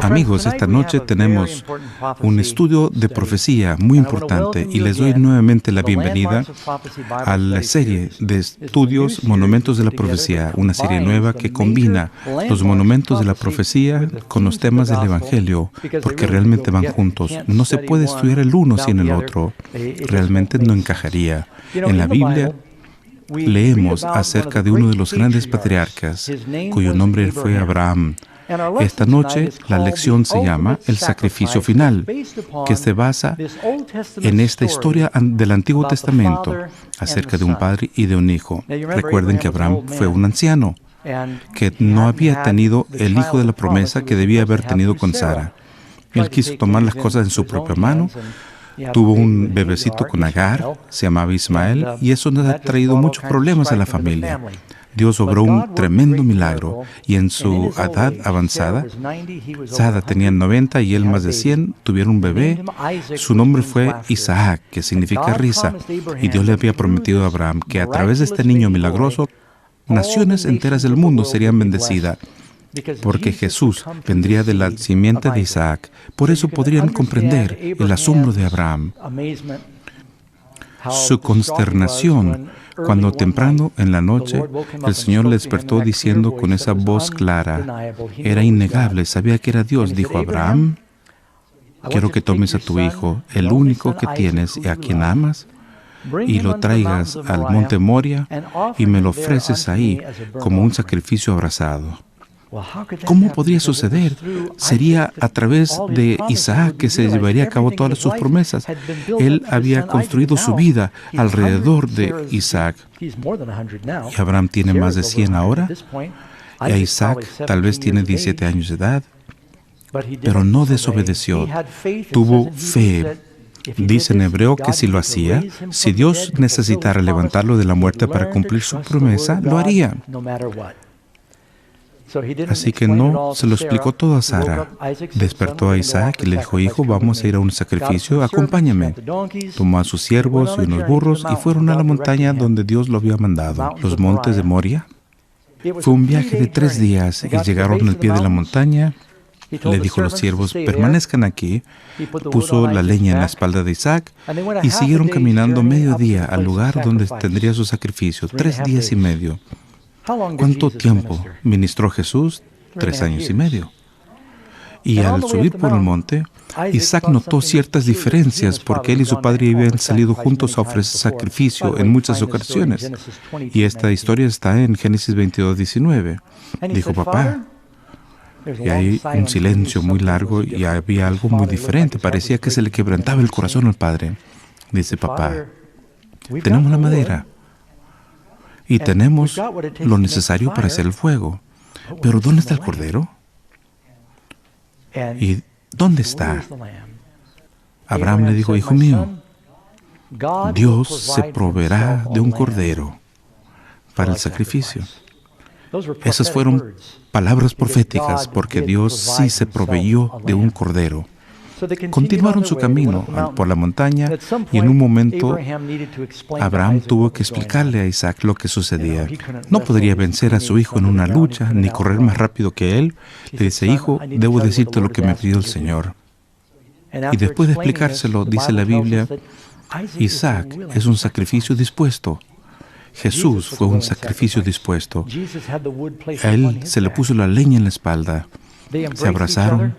Amigos, esta noche tenemos un estudio de profecía muy importante y les doy nuevamente la bienvenida a la serie de estudios Monumentos de la Profecía, una serie nueva que combina los monumentos de la profecía con los temas del Evangelio, porque realmente van juntos. No se puede estudiar el uno sin el otro. Realmente no encajaría. En la Biblia leemos acerca de uno de los grandes patriarcas, cuyo nombre fue Abraham. Esta noche la lección se llama El sacrificio final, que se basa en esta historia del Antiguo Testamento acerca de un padre y de un hijo. Recuerden que Abraham fue un anciano que no había tenido el hijo de la promesa que debía haber tenido con Sara. Él quiso tomar las cosas en su propia mano. Tuvo un bebecito con Agar, se llamaba Ismael, y eso nos ha traído muchos problemas a la familia. Dios obró un tremendo milagro, y en su edad avanzada, Sara tenía 90 y él más de 100, tuvieron un bebé. Su nombre fue Isaac, que significa risa, y Dios le había prometido a Abraham que a través de este niño milagroso, naciones enteras del mundo serían bendecidas, porque Jesús vendría de la simiente de Isaac. Por eso podrían comprender el asombro de Abraham, su consternación, cuando temprano en la noche el Señor le despertó diciendo con esa voz clara, era innegable, sabía que era Dios, dijo: Abraham, quiero que tomes a tu hijo, el único que tienes y a quien amas, y lo traigas al monte Moria y me lo ofreces ahí como un sacrificio abrasado. ¿Cómo podría suceder? Sería a través de Isaac que se llevaría a cabo todas sus promesas. Él había construido su vida alrededor de Isaac. Y Abraham tiene más de 100 ahora. Y a Isaac tal vez tiene 17 años de edad. Pero no desobedeció. Tuvo fe. Dice en hebreo que si lo hacía, si Dios necesitara levantarlo de la muerte para cumplir su promesa, lo haría. Así que no se lo explicó todo a Sara. Despertó a Isaac y le dijo: hijo, vamos a ir a un sacrificio, acompáñame. Tomó a sus siervos y unos burros y fueron a la montaña donde Dios lo había mandado, los montes de Moria. Fue un viaje de 3 días y llegaron al pie de la montaña. Le dijo a los siervos: permanezcan aquí. Puso la leña en la espalda de Isaac y siguieron caminando medio día al lugar donde tendría su sacrificio, 3 días y medio. ¿Cuánto tiempo ministró Jesús? 3 años y medio. Y al subir por el monte, Isaac notó ciertas diferencias porque él y su padre habían salido juntos a ofrecer sacrificio en muchas ocasiones. Y esta historia está en Génesis 22:19. Dijo: papá, y hay un silencio muy largo y había algo muy diferente. Parecía que se le quebrantaba el corazón al padre. Dice: papá, tenemos la madera y tenemos lo necesario para hacer el fuego. Pero ¿dónde está el cordero? ¿Y dónde está? Abraham le dijo: hijo mío, Dios se proveerá de un cordero para el sacrificio. Esas fueron palabras proféticas, porque Dios sí se proveyó de un cordero. Continuaron su camino por la montaña y en un momento Abraham tuvo que explicarle a Isaac lo que sucedía. No podría vencer a su hijo en una lucha ni correr más rápido que él. Le dice: hijo, debo decirte lo que me pidió el Señor. Y después de explicárselo, dice la Biblia, Isaac es un sacrificio dispuesto. Jesús fue un sacrificio dispuesto. A él se le puso la leña en la espalda. Se abrazaron.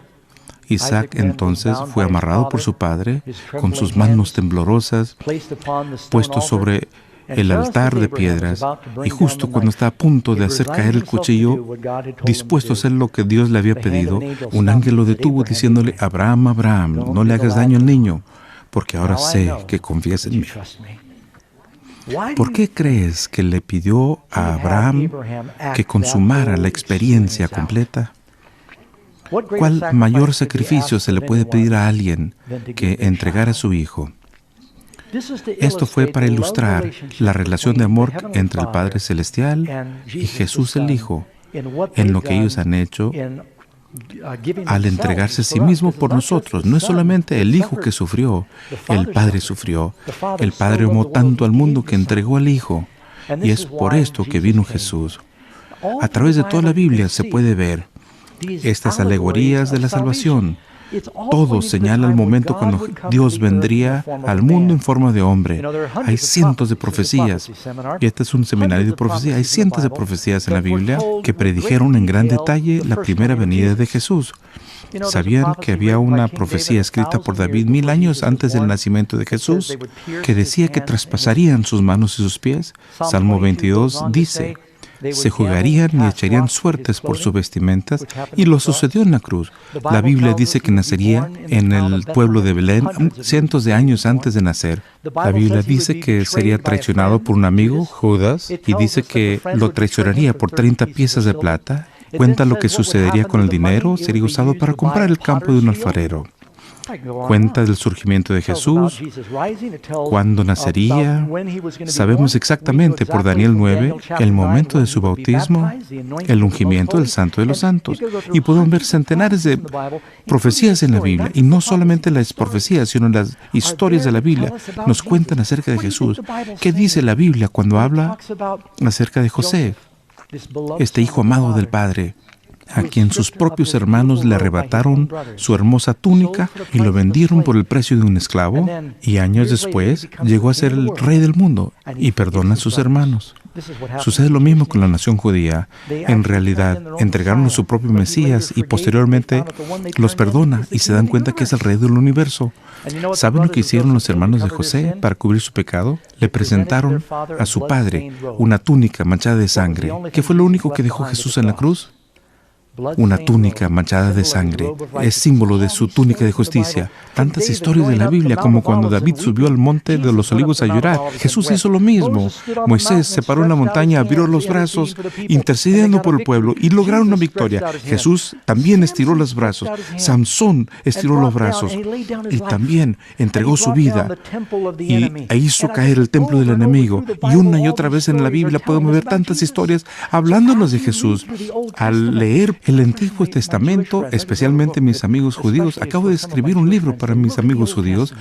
Isaac entonces fue amarrado por su padre, con sus manos temblorosas, puesto sobre el altar de piedras, y justo cuando está a punto de hacer caer el cuchillo, dispuesto a hacer lo que Dios le había pedido, un ángel lo detuvo diciéndole: Abraham, Abraham, no le hagas daño al niño, porque ahora sé que confías en mí. ¿Por qué crees que le pidió a Abraham que consumara la experiencia completa? ¿Cuál mayor sacrificio se le puede pedir a alguien que entregar a su hijo? Esto fue para ilustrar la relación de amor entre el Padre Celestial y Jesús el Hijo, en lo que ellos han hecho al entregarse a sí mismo por nosotros. No es solamente el Hijo que sufrió, el Padre sufrió. El Padre amó tanto al mundo que entregó al Hijo, y es por esto que vino Jesús. A través de toda la Biblia se puede ver Estas alegorías de la salvación, todo señala el momento cuando Dios vendría al mundo en forma de hombre. Hay cientos de profecías, y este es un seminario de profecía. Hay cientos de profecías en la Biblia que predijeron en gran detalle la primera venida de Jesús. ¿Sabían que había una profecía escrita por David 1000 años antes del nacimiento de Jesús que decía que traspasarían sus manos y sus pies? Salmo 22 dice: se jugarían y echarían suertes por sus vestimentas, y lo sucedió en la cruz. La Biblia dice que nacería en el pueblo de Belén cientos de años antes de nacer. La Biblia dice que sería traicionado por un amigo, Judas, y dice que lo traicionaría por 30 piezas de plata. Cuenta lo que sucedería con el dinero, sería usado para comprar el campo de un alfarero. Cuenta del surgimiento de Jesús, cuándo nacería. Sabemos exactamente por Daniel 9 el momento de su bautismo, el ungimiento del Santo de los Santos. Y podemos ver centenares de profecías en la Biblia. Y no solamente las profecías, sino las historias de la Biblia nos cuentan acerca de Jesús. ¿Qué dice la Biblia cuando habla acerca de José, este hijo amado del Padre, a quien sus propios hermanos le arrebataron su hermosa túnica y lo vendieron por el precio de un esclavo? Y años después llegó a ser el rey del mundo y perdona a sus hermanos. Sucede lo mismo con la nación judía. En realidad, entregaron a su propio Mesías y posteriormente los perdona y se dan cuenta que es el rey del universo. ¿Saben lo que hicieron los hermanos de José para cubrir su pecado? Le presentaron a su padre una túnica manchada de sangre. ¿Qué fue lo único que dejó Jesús en la cruz? Una túnica manchada de sangre. Es símbolo de su túnica de justicia. Tantas historias de la Biblia, como cuando David subió al monte de los olivos a llorar. Jesús hizo lo mismo. Moisés se paró en la montaña, abrió los brazos, intercediendo por el pueblo, y lograron una victoria. Jesús también estiró los brazos. Samson estiró los brazos y también entregó su vida e hizo caer el templo del enemigo. Y una y otra vez en la Biblia podemos ver tantas historias hablándonos de Jesús. Al leer el Antiguo Testamento, especialmente mis amigos judíos, acabo de escribir un libro para mis amigos judíos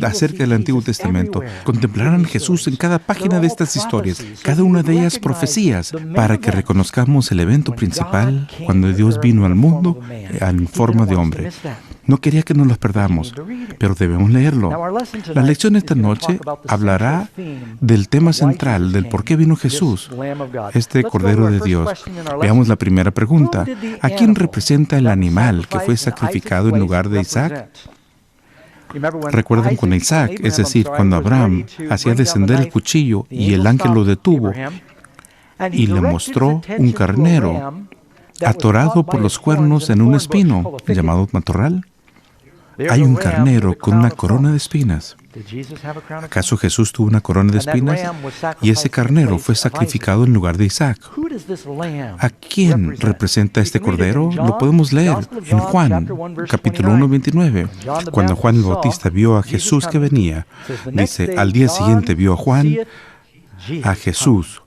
acerca del Antiguo Testamento. Contemplarán Jesús en cada página de estas historias, cada una de ellas profecías, para que reconozcamos el evento principal cuando Dios vino al mundo en forma de hombre. No quería que nos los perdamos, pero debemos leerlo. La lección esta noche hablará del tema central, del por qué vino Jesús, este Cordero de Dios. Veamos la primera pregunta. ¿A quién representa el animal que fue sacrificado en lugar de Isaac? Recuerden con Isaac, es decir, cuando Abraham hacía descender el cuchillo y el ángel lo detuvo y le mostró un carnero atorado por los cuernos en un espino llamado matorral. Hay un carnero con una corona de espinas. ¿Acaso Jesús tuvo una corona de espinas? Y ese carnero fue sacrificado en lugar de Isaac. ¿A quién representa este cordero? Lo podemos leer en Juan, capítulo 1, 29. Cuando Juan el Bautista vio a Jesús que venía, dice, al día siguiente vio a Juan, a Jesús,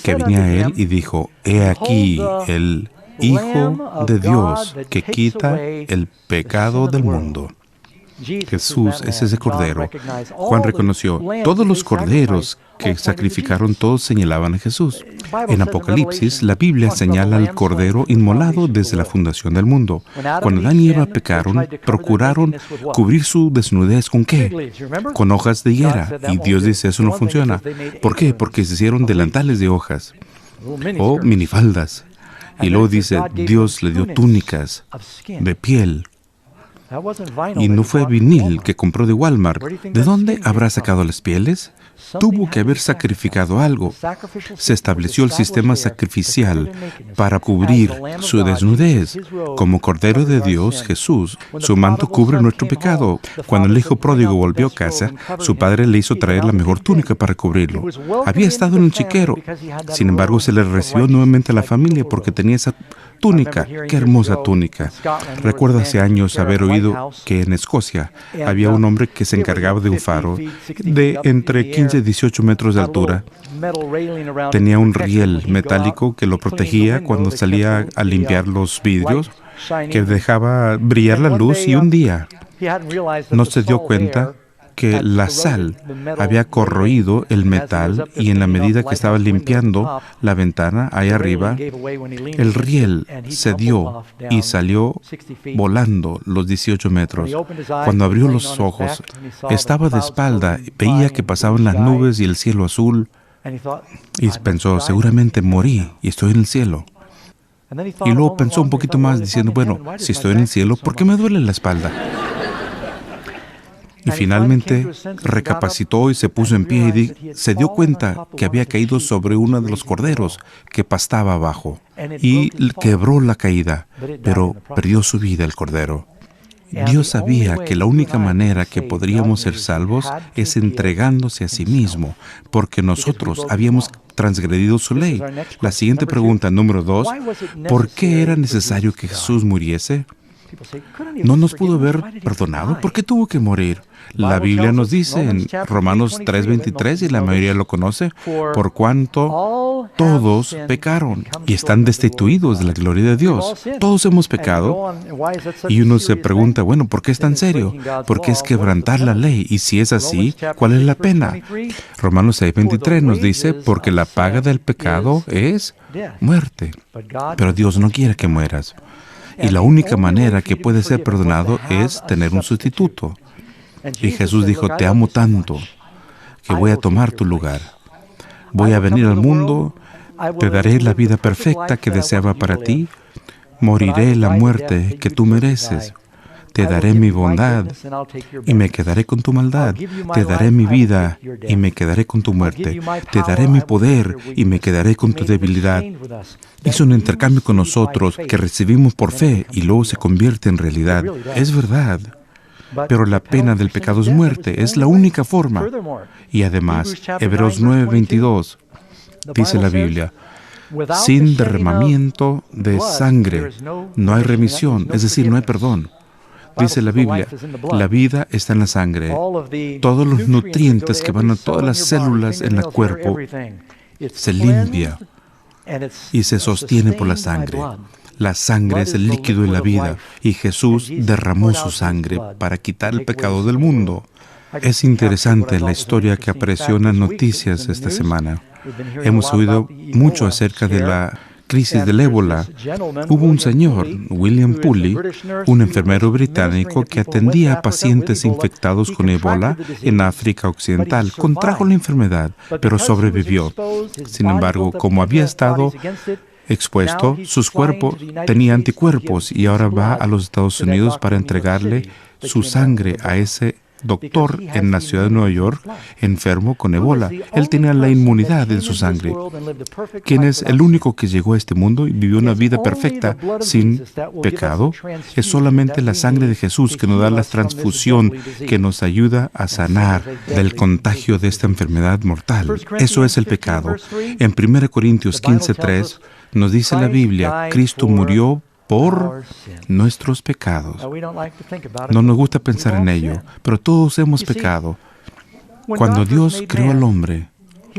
que venía a él y dijo, he aquí el Hijo de Dios que quita el pecado del mundo. Jesús es ese cordero. Juan reconoció, todos los corderos que sacrificaron, todos señalaban a Jesús. En Apocalipsis, la Biblia señala al cordero inmolado desde la fundación del mundo. Cuando Adán y Eva pecaron, procuraron cubrir su desnudez ¿con qué? Con hojas de higuera. Y Dios dice, eso no funciona. ¿Por qué? Porque se hicieron delantales de hojas o minifaldas. Y luego dice, Dios le dio túnicas de piel. Y no fue vinil que compró de Walmart. ¿De dónde habrá sacado las pieles? Tuvo que haber sacrificado algo. Se estableció el sistema sacrificial para cubrir su desnudez. Como Cordero de Dios, Jesús, su manto cubre nuestro pecado. Cuando el hijo pródigo volvió a casa, su padre le hizo traer la mejor túnica para cubrirlo. Había estado en un chiquero. Sin embargo, se le recibió nuevamente a la familia porque tenía esa túnica. ¡Qué hermosa túnica! Recuerdo hace años haber oído que en Escocia había un hombre que se encargaba de un faro de entre 15 y 18 metros de altura. Tenía un riel metálico que lo protegía cuando salía a limpiar los vidrios, que dejaba brillar la luz, y un día no se dio cuenta que la sal había corroído el metal y en la medida que estaba limpiando la ventana ahí arriba, el riel cedió y salió volando los 18 metros. Cuando abrió los ojos, estaba de espalda, veía que pasaban las nubes y el cielo azul y pensó, seguramente morí y estoy en el cielo. Y luego pensó un poquito más diciendo, bueno, si estoy en el cielo, ¿por qué me duele la espalda? Y finalmente recapacitó y se puso en pie y se dio cuenta que había caído sobre uno de los corderos que pastaba abajo y quebró la caída, pero perdió su vida el cordero. Dios sabía que la única manera que podríamos ser salvos es entregándose a sí mismo, porque nosotros habíamos transgredido su ley. La siguiente pregunta, número 2, ¿por qué era necesario que Jesús muriese? ¿No nos pudo haber perdonado? ¿Por qué tuvo que morir? La Biblia nos dice en Romanos 3:23, y la mayoría lo conoce, por cuanto todos pecaron y están destituidos de la gloria de Dios. Todos hemos pecado. Y uno se pregunta, bueno, ¿por qué es tan serio? Porque es quebrantar la ley. Y si es así, ¿cuál es la pena? Romanos 6:23 nos dice, porque la paga del pecado es muerte. Pero Dios no quiere que mueras. Y la única manera que puede ser perdonado es tener un sustituto. Y Jesús dijo, te amo tanto que voy a tomar tu lugar. Voy a venir al mundo, te daré la vida perfecta que deseaba para ti, moriré la muerte que tú mereces. Te daré mi bondad y me quedaré con tu maldad. Te daré mi vida y me quedaré con tu muerte. Te daré mi poder y me quedaré con tu debilidad. Hizo un intercambio con nosotros que recibimos por fe y luego se convierte en realidad. Es verdad, pero la pena del pecado es muerte. Es la única forma. Y además, Hebreos 9:22 dice la Biblia, sin derramamiento de sangre no hay remisión, es decir, no hay perdón. Dice la Biblia, la vida está en la sangre. Todos los nutrientes que van a todas las células en el cuerpo se limpia y se sostiene por la sangre. La sangre es el líquido de la vida y Jesús derramó su sangre para quitar el pecado del mundo. Es interesante la historia que apareció en las noticias esta semana. Hemos oído mucho acerca de la crisis del ébola. Hubo un señor, William Pulley, un enfermero británico que atendía a pacientes infectados con ébola en África Occidental. Contrajo la enfermedad, pero sobrevivió. Sin embargo, como había estado expuesto, sus cuerpos tenían anticuerpos y ahora va a los Estados Unidos para entregarle su sangre a ese doctor en la ciudad de Nueva York, enfermo con ébola. Él tenía la inmunidad en su sangre. ¿Quién es el único que llegó a este mundo y vivió una vida perfecta sin pecado? Es solamente la sangre de Jesús que nos da la transfusión que nos ayuda a sanar del contagio de esta enfermedad mortal. Eso es el pecado. En 1 Corintios 15:3 nos dice la Biblia, Cristo murió por nuestros pecados. No nos gusta pensar en ello, pero todos hemos pecado. Cuando Dios creó al hombre,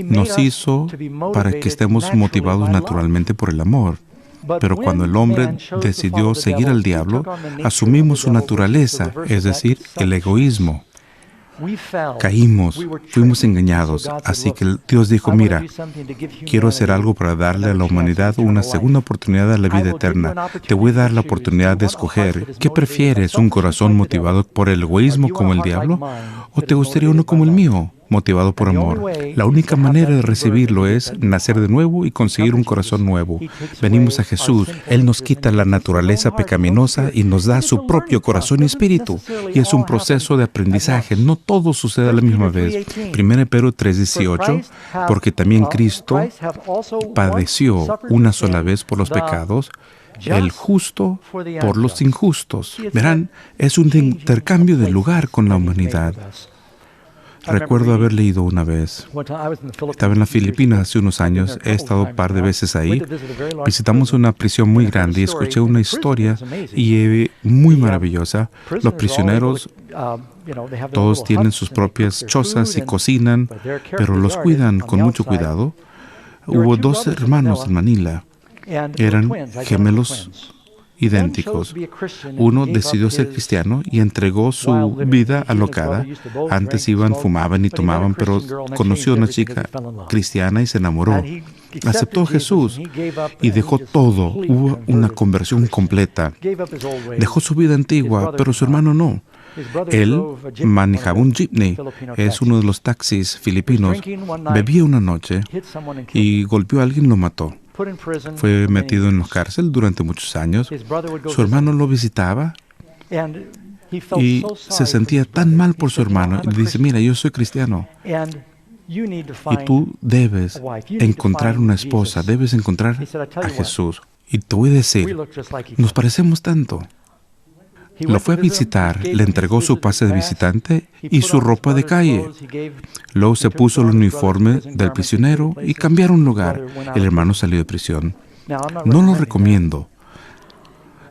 nos hizo para que estemos motivados naturalmente por el amor. Pero cuando el hombre decidió seguir al diablo, asumimos su naturaleza, es decir, el egoísmo. Caímos, fuimos engañados, así que Dios dijo, mira, quiero hacer algo para darle a la humanidad una segunda oportunidad a la vida eterna. Te voy a dar la oportunidad de escoger. ¿Qué prefieres, un corazón motivado por el egoísmo como el diablo? ¿O te gustaría uno como el mío, motivado por amor? La única manera de recibirlo es nacer de nuevo y conseguir un corazón nuevo. Venimos a Jesús, Él nos quita la naturaleza pecaminosa y nos da su propio corazón y espíritu. Y es un proceso de aprendizaje, no todo sucede a la misma vez. 1 Pedro 3:18, porque también Cristo padeció una sola vez por los pecados, el justo por los injustos. Verán, es un intercambio de lugar con la humanidad. Recuerdo haber leído una vez. Estaba en las Filipinas hace unos años. He estado un par de veces ahí. Visitamos una prisión muy grande y escuché una historia muy maravillosa. Los prisioneros, todos tienen sus propias chozas y cocinan, pero los cuidan con mucho cuidado. Hubo 2 hermanos en Manila. Eran gemelos idénticos. Uno decidió ser cristiano y entregó su vida alocada. Antes iban, fumaban y tomaban, pero conoció a una chica cristiana y se enamoró. Aceptó a Jesús y dejó todo. Hubo una conversión completa. Dejó su vida antigua, pero su hermano no. Él manejaba un jeepney, es uno de los taxis filipinos. Bebía una noche y golpeó a alguien y lo mató. Fue metido en la cárcel durante muchos años. Su hermano lo visitaba y se sentía tan mal por su hermano. Y le dice, mira, yo soy cristiano y tú debes encontrar una esposa, debes encontrar a Jesús. Y te voy a decir, nos parecemos tanto. Lo fue a visitar, le entregó su pase de visitante y su ropa de calle. Luego se puso el uniforme del prisionero y cambiaron lugar. El hermano salió de prisión. No lo recomiendo.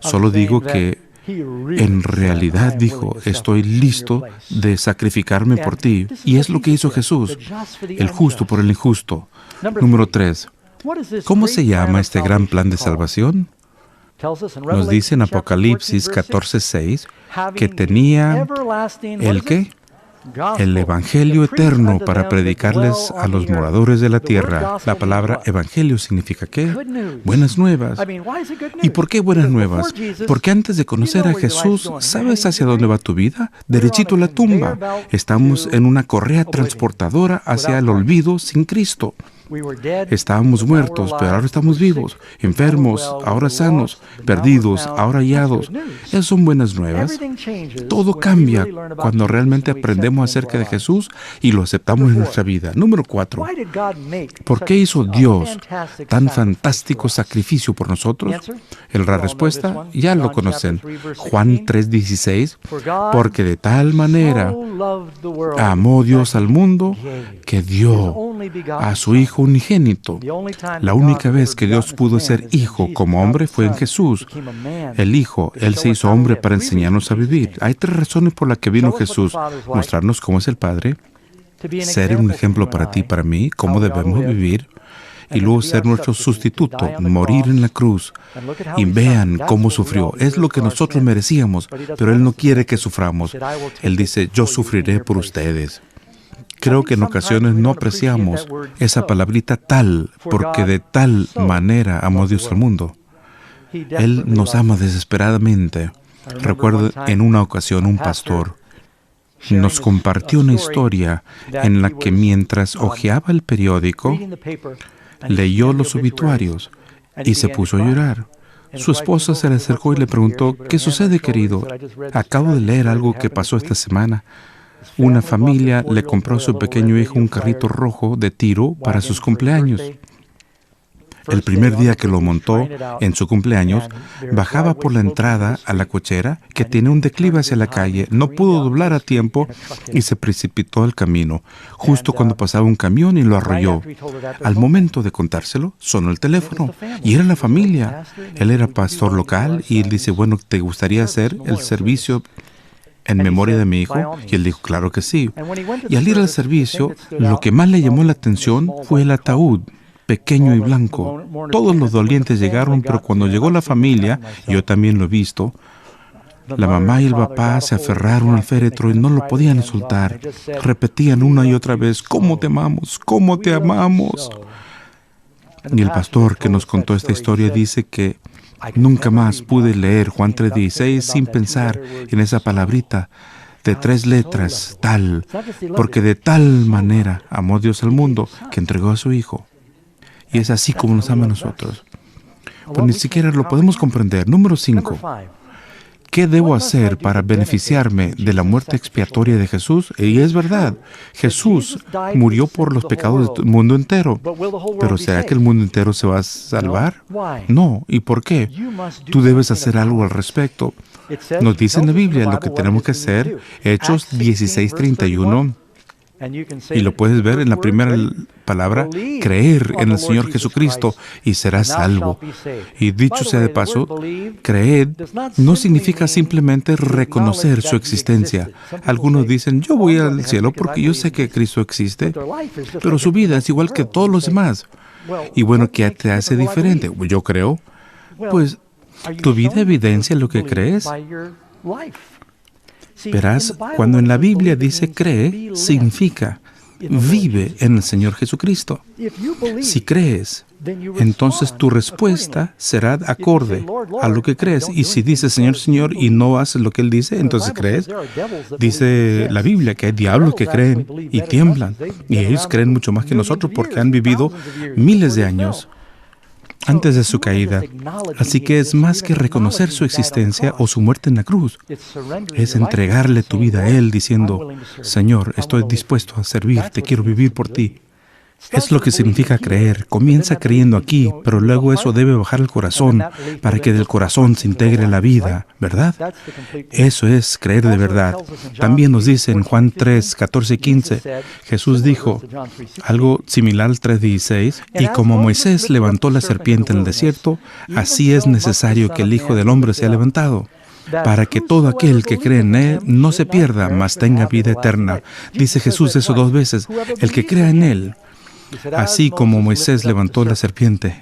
Solo digo que en realidad dijo, estoy listo de sacrificarme por ti. Y es lo que hizo Jesús, el justo por el injusto. Número 3. ¿Cómo se llama este gran plan de salvación? Nos dice en Apocalipsis 14:6 que tenía ¿el qué? El Evangelio eterno para predicarles a los moradores de la tierra. La palabra Evangelio significa ¿qué? Buenas nuevas. ¿Y por qué buenas nuevas? Porque antes de conocer a Jesús, ¿sabes hacia dónde va tu vida? Derechito a la tumba. Estamos en una correa transportadora hacia el olvido sin Cristo. Estábamos muertos, pero ahora estamos vivos, enfermos, ahora sanos, perdidos, ahora hallados. Esas son buenas nuevas. Todo cambia cuando realmente aprendemos acerca de Jesús y lo aceptamos en nuestra vida. Número 4. ¿Por qué hizo Dios tan fantástico sacrificio por nosotros? La respuesta ya lo conocen. Juan 3:16. Porque de tal manera amó Dios al mundo que dio a su Hijo unigénito. La única vez que Dios pudo ser hijo como hombre fue en Jesús. El Hijo, Él se hizo hombre para enseñarnos a vivir. Hay 3 razones por las que vino Jesús. Mostrarnos cómo es el Padre, ser un ejemplo para ti y para mí, cómo debemos vivir, y luego ser nuestro sustituto, morir en la cruz. Y vean cómo sufrió. Es lo que nosotros merecíamos, pero Él no quiere que suframos. Él dice, yo sufriré por ustedes. Creo que en ocasiones no apreciamos esa palabrita tal, porque de tal manera amó Dios al mundo. Él nos ama desesperadamente. Recuerdo en una ocasión un pastor nos compartió una historia en la que mientras hojeaba el periódico, leyó los obituarios y se puso a llorar. Su esposa se le acercó y le preguntó, ¿qué sucede, querido? Acabo de leer algo que pasó esta semana. Una familia le compró a su pequeño hijo un carrito rojo de tiro para sus cumpleaños. El primer día que lo montó en su cumpleaños, bajaba por la entrada a la cochera que tiene un declive hacia la calle. No pudo doblar a tiempo y se precipitó al camino, justo cuando pasaba un camión y lo arrolló. Al momento de contárselo, sonó el teléfono y era la familia. Él era pastor local y él dice, bueno, ¿te gustaría hacer el servicio en memoria de mi hijo? Y él dijo, claro que sí. Y al ir al servicio, lo que más le llamó la atención fue el ataúd, pequeño y blanco. Todos los dolientes llegaron, pero cuando llegó la familia, yo también lo he visto, la mamá y el papá se aferraron al féretro y no lo podían soltar. Repetían una y otra vez, ¿cómo te amamos? ¿Cómo te amamos? Y el pastor que nos contó esta historia dice que nunca más pude leer Juan 3:16 sin pensar en esa palabrita de 3 letras, tal, porque de tal manera amó Dios al mundo que entregó a su Hijo. Y es así como nos ama a nosotros. Pues ni siquiera lo podemos comprender. Número 5. ¿Qué debo hacer para beneficiarme de la muerte expiatoria de Jesús? Y es verdad, Jesús murió por los pecados del mundo entero. ¿Pero será que el mundo entero se va a salvar? No. ¿Y por qué? Tú debes hacer algo al respecto. Nos dice en la Biblia lo que tenemos que hacer, Hechos 16:31. Y lo puedes ver en la primera palabra, creer en el Señor Jesucristo y serás salvo. Y dicho sea de paso, creer no significa simplemente reconocer su existencia. Algunos dicen, yo voy al cielo porque yo sé que Cristo existe, pero su vida es igual que todos los demás. Y bueno, ¿qué te hace diferente? Yo creo, pues ¿Tu vida evidencia lo que crees? Verás, cuando en la Biblia dice cree, significa vive en el Señor Jesucristo. Si crees, entonces tu respuesta será acorde a lo que crees. Y si dices Señor, Señor, y no haces lo que Él dice, entonces crees. Dice la Biblia que hay diablos que creen y tiemblan. Y ellos creen mucho más que nosotros porque han vivido miles de años antes de su caída. Así que es más que reconocer su existencia o su muerte en la cruz. Es entregarle tu vida a Él diciendo, Señor, estoy dispuesto a servirte, quiero vivir por ti. Es lo que significa creer. Comienza creyendo aquí, pero luego eso debe bajar al corazón para que del corazón se integre la vida, ¿verdad? Eso es creer de verdad. También nos dice en Juan 3, 14 y 15, Jesús dijo algo similar al 3:16, y como Moisés levantó la serpiente en el desierto, así es necesario que el Hijo del Hombre sea levantado, para que todo aquel que cree en Él no se pierda, mas tenga vida eterna. Dice Jesús eso 2 veces, el que crea en Él. Así como Moisés levantó la serpiente.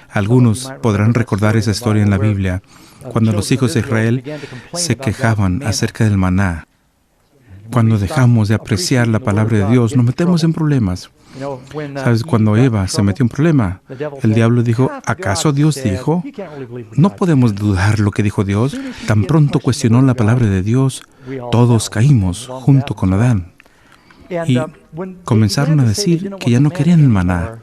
Algunos podrán recordar esa historia en la Biblia, cuando los hijos de Israel se quejaban acerca del maná. Cuando dejamos de apreciar la palabra de Dios, nos metemos en problemas. ¿Sabes? Cuando Eva se metió en problema, el diablo dijo, ¿acaso Dios dijo? No podemos dudar lo que dijo Dios. Tan pronto cuestionó la palabra de Dios, todos caímos junto con Adán. Y comenzaron a decir que ya no querían el maná.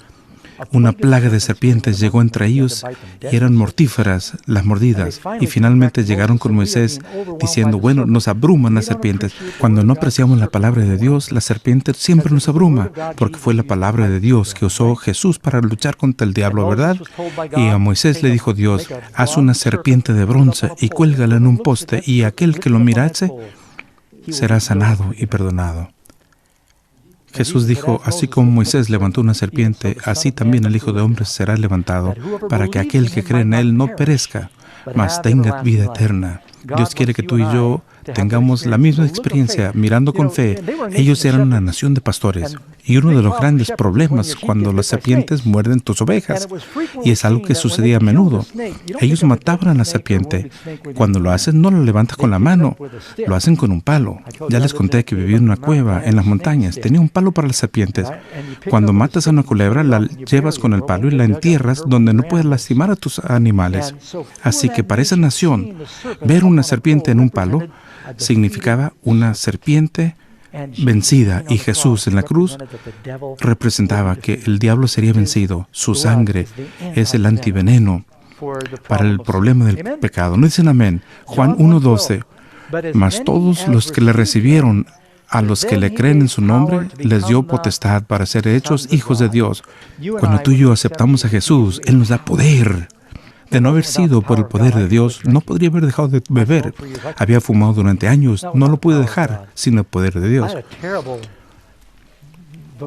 Una plaga de serpientes llegó entre ellos y eran mortíferas las mordidas. Y finalmente llegaron con Moisés diciendo, bueno, nos abruman las serpientes. Cuando no apreciamos la palabra de Dios, la serpiente siempre nos abruma, porque fue la palabra de Dios que usó Jesús para luchar contra el diablo, ¿verdad? Y a Moisés le dijo Dios, haz una serpiente de bronce y cuélgala en un poste, y aquel que lo mirase será sanado y perdonado. Jesús dijo, así como Moisés levantó una serpiente, así también el Hijo del Hombre será levantado, para que aquel que cree en Él no perezca, mas tenga vida eterna. Dios quiere que tú y yo tengamos la misma experiencia mirando con fe. Ellos eran una nación de pastores. Y uno de los grandes problemas cuando las serpientes muerden tus ovejas. Y es algo que sucedía a menudo. Ellos mataban a la serpiente. Cuando lo hacen, no lo levantas con la mano. Lo hacen con un palo. Ya les conté que vivía en una cueva en las montañas. Tenía un palo para las serpientes. Cuando matas a una culebra, la llevas con el palo y la entierras donde no puedes lastimar a tus animales. Así que para esa nación, ver una serpiente en un palo significaba una serpiente vencida, y Jesús en la cruz representaba que el diablo sería vencido. Su sangre es el antiveneno para el problema del pecado. ¿No dicen amén? Juan 1:12. Mas todos los que le recibieron, a los que le creen en su nombre, les dio potestad para ser hechos hijos de Dios. Cuando tú y yo aceptamos a Jesús, Él nos da poder. De no haber sido por el poder de Dios, no podría haber dejado de beber. Había fumado durante años, no lo pude dejar sin el poder de Dios.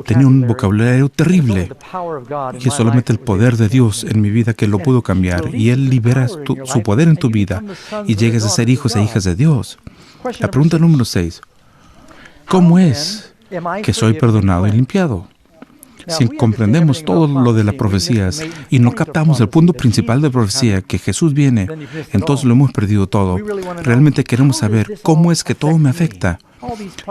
Tenía un vocabulario terrible, y es solamente el poder de Dios en mi vida que lo pudo cambiar, y Él libera su poder en tu vida, y llegas a ser hijos e hijas de Dios. La pregunta número 6. ¿Cómo es que soy perdonado y limpiado? Si comprendemos todo lo de las profecías y no captamos el punto principal de profecía, que Jesús viene, entonces lo hemos perdido todo. Realmente queremos saber cómo es que todo me afecta.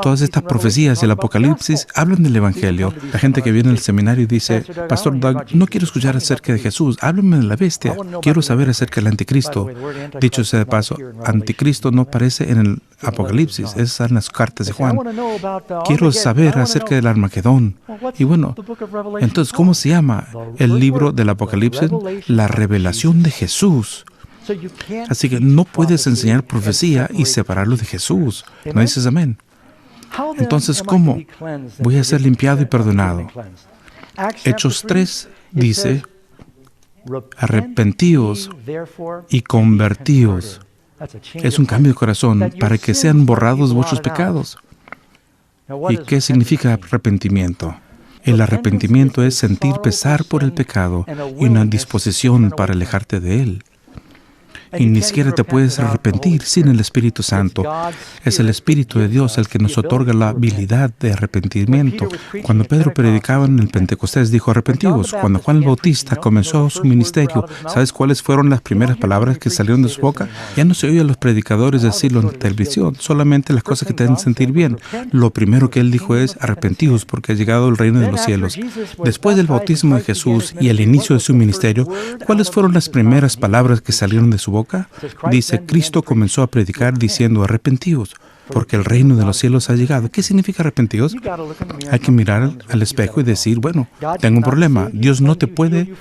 Todas estas profecías y el Apocalipsis hablan del Evangelio. La gente que viene al seminario dice, Pastor Doug, no quiero escuchar acerca de Jesús, háblame de la bestia. Quiero saber acerca del anticristo. Dicho sea de paso, anticristo no aparece en el Apocalipsis, esas son las cartas de Juan. Quiero saber acerca del Armagedón. Y bueno, entonces, ¿cómo se llama el libro del Apocalipsis? La revelación de Jesús. Así que no puedes enseñar profecía y separarlo de Jesús. ¿No dices amén? Entonces, ¿cómo voy a ser limpiado y perdonado? Hechos 3 dice, arrepentíos y convertíos. Es un cambio de corazón para que sean borrados vuestros pecados. ¿Y qué significa arrepentimiento? El arrepentimiento es sentir pesar por el pecado y una disposición para alejarte de él. y ni siquiera te puedes arrepentir sin el Espíritu Santo. Es el Espíritu de Dios el que nos otorga la habilidad de arrepentimiento. Cuando Pedro predicaba en el Pentecostés, dijo arrepentidos. Cuando Juan el Bautista comenzó su ministerio, ¿sabes cuáles fueron las primeras palabras que salieron de su boca? Ya no se oye a los predicadores decirlo en televisión, solamente las cosas que te hacen sentir bien. Lo primero que él dijo es arrepentidos, porque ha llegado el reino de los cielos. Después del bautismo de Jesús y el inicio de su ministerio, ¿cuáles fueron las primeras palabras que salieron de su boca? Dice, Cristo comenzó a predicar diciendo arrepentidos, porque el reino de los cielos ha llegado. ¿Qué significa arrepentidos? Hay que mirar al espejo y decir, bueno, tengo un problema. Dios no te puede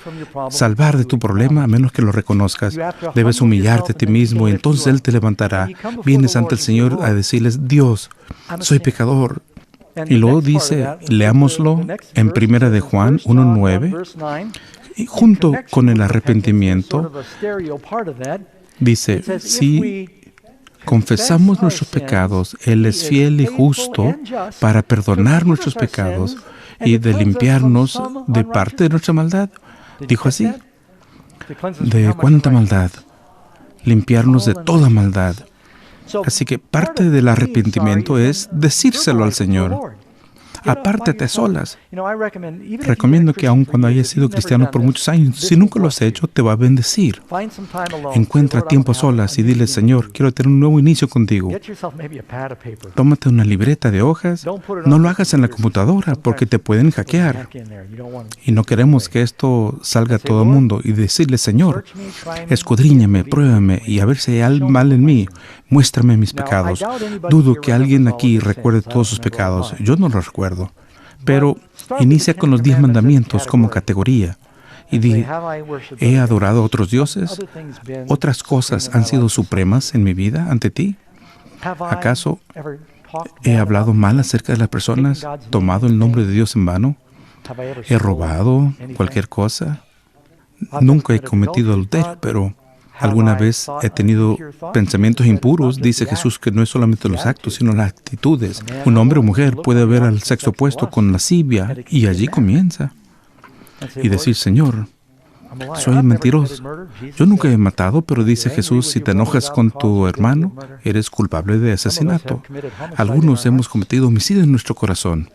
salvar de tu problema a menos que lo reconozcas. Debes humillarte a ti mismo y entonces Él te levantará. Vienes ante el Señor a decirles, Dios, soy pecador. Y luego dice, leámoslo en 1 de Juan 1:9, y junto con el arrepentimiento, dice, si confesamos nuestros pecados, Él es fiel y justo para perdonar nuestros pecados y de limpiarnos de parte de nuestra maldad. Dijo así, ¿de cuánta maldad? Limpiarnos de toda maldad. Así que parte del arrepentimiento es decírselo al Señor. Apártate a solas. Recomiendo que aun cuando hayas sido cristiano por muchos años, si nunca lo has hecho, te va a bendecir. Encuentra tiempo a solas y dile, Señor, quiero tener un nuevo inicio contigo. Tómate una libreta de hojas. No lo hagas en la computadora porque te pueden hackear. Y no queremos que esto salga a todo el mundo. Y decirle, Señor, escudriñame, pruébame y a ver si hay mal en mí. Muéstrame mis pecados. Dudo que alguien aquí recuerde todos sus pecados. Yo no los recuerdo. Pero inicia con los 10 mandamientos como categoría y di, ¿he adorado a otros dioses? ¿Otras cosas han sido supremas en mi vida ante ti? ¿Acaso he hablado mal acerca de las personas, tomado el nombre de Dios en vano? ¿He robado cualquier cosa? Nunca he cometido adulterio, pero alguna vez he tenido pensamientos impuros. Dice Jesús que no es solamente los actos, sino las actitudes. Un hombre o mujer puede ver al sexo opuesto con lascivia y allí comienza. Y decir, Señor, soy mentiroso. Yo nunca he matado, pero dice Jesús, si te enojas con tu hermano, eres culpable de asesinato. Algunos hemos cometido homicidio en nuestro corazón.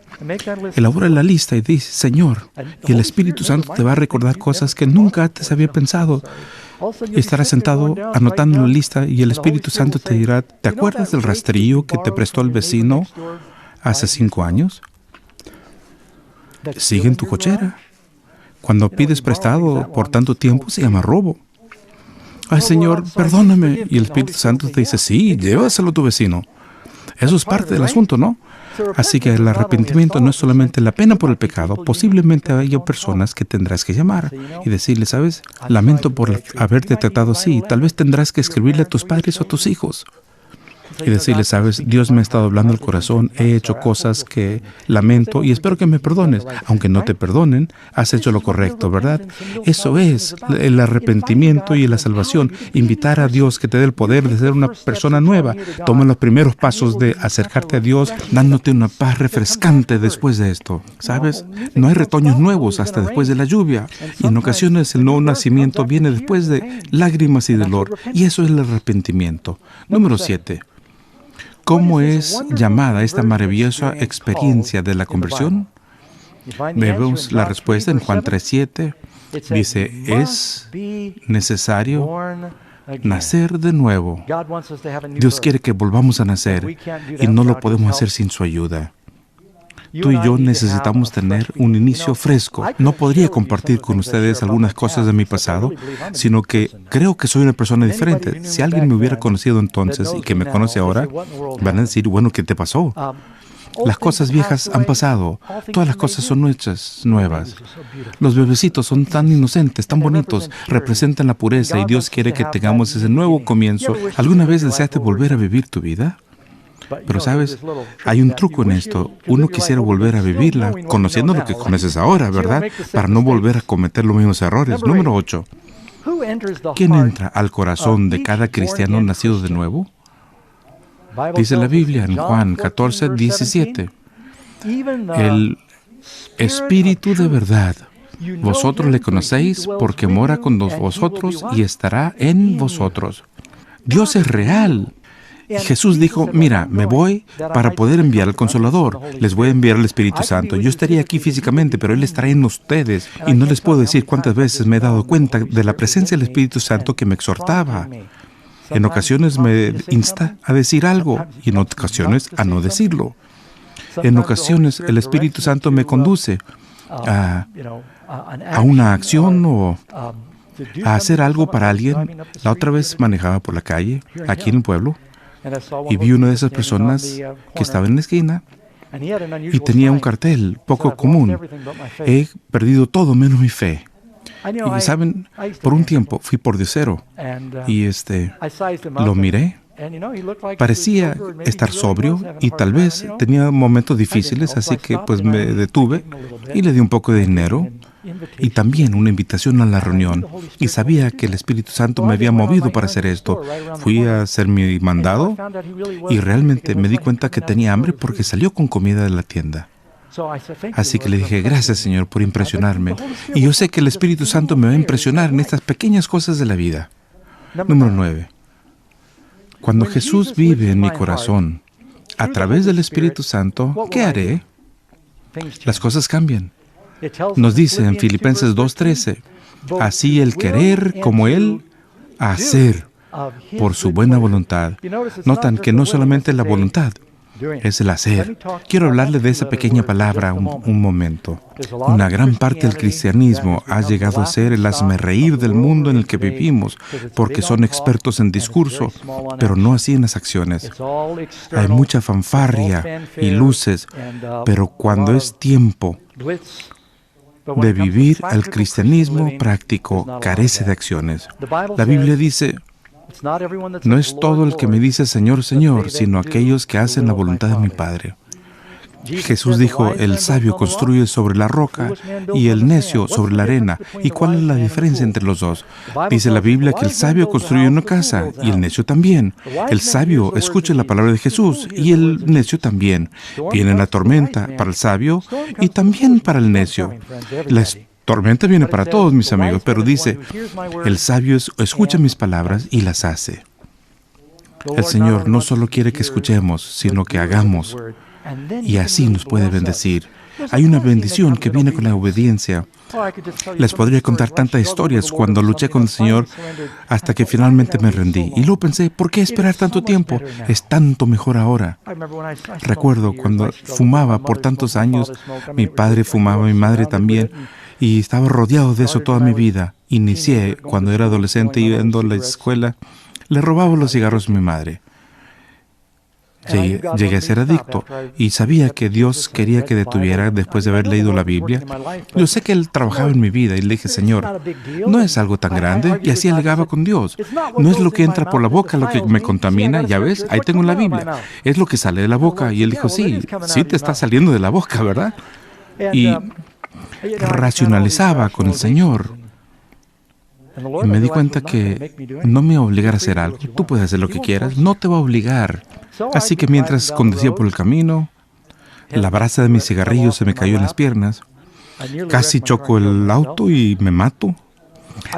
Elabora la lista y dice, Señor, y el Espíritu Santo te va a recordar cosas que nunca antes había pensado. Y estarás sentado anotando la lista y el Espíritu Santo te dirá, ¿te acuerdas del rastrillo que te prestó el vecino hace 5 años? Sigue en tu cochera. Cuando pides prestado por tanto tiempo se llama robo. Ay, Señor, perdóname. Y el Espíritu Santo te dice, sí, llévaselo a tu vecino. Eso es parte del asunto, ¿no? Así que el arrepentimiento no es solamente la pena por el pecado. Posiblemente haya personas que tendrás que llamar y decirle, ¿sabes? Lamento por haberte tratado así. Tal vez tendrás que escribirle a tus padres o a tus hijos. Y decirle, ¿sabes? Dios me ha estado hablando al corazón. He hecho cosas que lamento y espero que me perdones. Aunque no te perdonen, has hecho lo correcto, ¿verdad? Eso es el arrepentimiento y la salvación. Invitar a Dios que te dé el poder de ser una persona nueva. Toma los primeros pasos de acercarte a Dios, dándote una paz refrescante después de esto. ¿Sabes? No hay retoños nuevos hasta después de la lluvia. Y en ocasiones el nuevo nacimiento viene después de lágrimas y dolor. Y eso es el arrepentimiento. Número 7. ¿Cómo es llamada esta maravillosa experiencia de la conversión? Vemos la respuesta en Juan 3:7. Dice, es necesario nacer de nuevo. Dios quiere que volvamos a nacer y no lo podemos hacer sin su ayuda. Tú y yo necesitamos tener un inicio fresco. No podría compartir con ustedes algunas cosas de mi pasado, sino que creo que soy una persona diferente. Si alguien me hubiera conocido entonces y que me conoce ahora, van a decir, bueno, ¿qué te pasó? Las cosas viejas han pasado. Todas las cosas son hechas nuevas. Los bebecitos son tan inocentes, tan bonitos, representan la pureza y Dios quiere que tengamos ese nuevo comienzo. ¿Alguna vez deseaste volver a vivir tu vida? Pero sabes, hay un truco en esto. Uno quisiera volver a vivirla, conociendo lo que conoces ahora, ¿verdad? Para no volver a cometer los mismos errores. Número 8. ¿Quién entra al corazón de cada cristiano nacido de nuevo? Dice la Biblia en Juan 14:17. El Espíritu de verdad Vosotros le conocéis porque mora con vosotros y estará en vosotros. Dios es real. Y Jesús dijo, mira, me voy para poder enviar al Consolador. Les voy a enviar el Espíritu Santo. Yo estaría aquí físicamente, pero Él estará en ustedes. Y no les puedo decir cuántas veces me he dado cuenta de la presencia del Espíritu Santo que me exhortaba. En ocasiones me insta a decir algo y en ocasiones a no decirlo. En ocasiones el Espíritu Santo me conduce a una acción o a hacer algo para alguien. La otra vez manejaba por la calle, aquí en el pueblo, y vi una de esas personas que estaba en la esquina y tenía un cartel poco común. He perdido todo menos mi fe. Y saben, por un tiempo fui pordiosero y lo miré. Parecía estar sobrio y tal vez tenía momentos difíciles, así que pues me detuve y le di un poco de dinero y también una invitación a la reunión. Y sabía que el Espíritu Santo me había movido para hacer esto. Fui a hacer mi mandado y realmente me di cuenta que tenía hambre porque salió con comida de la tienda. Así que le dije, gracias Señor por impresionarme. Y yo sé que el Espíritu Santo me va a impresionar en estas pequeñas cosas de la vida. Número 9. Cuando Jesús vive en mi corazón, a través del Espíritu Santo, ¿qué haré? Las cosas cambian. Nos dice en Filipenses 2:13, así el querer como el hacer por su buena voluntad. Notan que no solamente la voluntad, es el hacer. Quiero hablarle de esa pequeña palabra un momento. Una gran parte del cristianismo ha llegado a ser el hazmerreír del mundo en el que vivimos, porque son expertos en discurso, pero no así en las acciones. Hay mucha fanfarria y luces, pero cuando es tiempo de vivir el cristianismo práctico, carece de acciones. La Biblia dice, no es todo el que me dice Señor, Señor, sino aquellos que hacen la voluntad de mi Padre. Jesús dijo, el sabio construye sobre la roca y el necio sobre la arena. ¿Y cuál es la diferencia entre los dos? Dice la Biblia que el sabio construye una casa y el necio también. El sabio escucha la palabra de Jesús y el necio también. Viene la tormenta para el sabio y también para el necio. La tormenta viene para todos, mis amigos, pero dice, el sabio escucha mis palabras y las hace. El Señor no solo quiere que escuchemos, sino que hagamos. Y así nos puede bendecir. Hay una bendición que viene con la obediencia. Les podría contar tantas historias cuando luché con el Señor hasta que finalmente me rendí. Y luego pensé, ¿por qué esperar tanto tiempo? Es tanto mejor ahora. Recuerdo cuando fumaba por tantos años, mi padre fumaba, mi madre también, y estaba rodeado de eso toda mi vida. Inicié cuando era adolescente yendo a la escuela, le robaba los cigarros a mi madre. Llegué a ser adicto y sabía que Dios quería que detuviera después de haber leído la Biblia. Yo sé que Él trabajaba en mi vida y le dije, Señor, no es algo tan grande, y así alegaba con Dios. No es lo que entra por la boca lo que me contamina, ya ves, ahí tengo la Biblia. Es lo que sale de la boca. Y Él dijo, sí te está saliendo de la boca, ¿verdad? Y racionalizaba con el Señor. Y me di cuenta que no me iba a obligar a hacer algo. Tú puedes hacer lo que quieras, no te va a obligar. Así que mientras conducía por el camino, la brasa de mi cigarrillo se me cayó en las piernas. Casi choco el auto y me mato.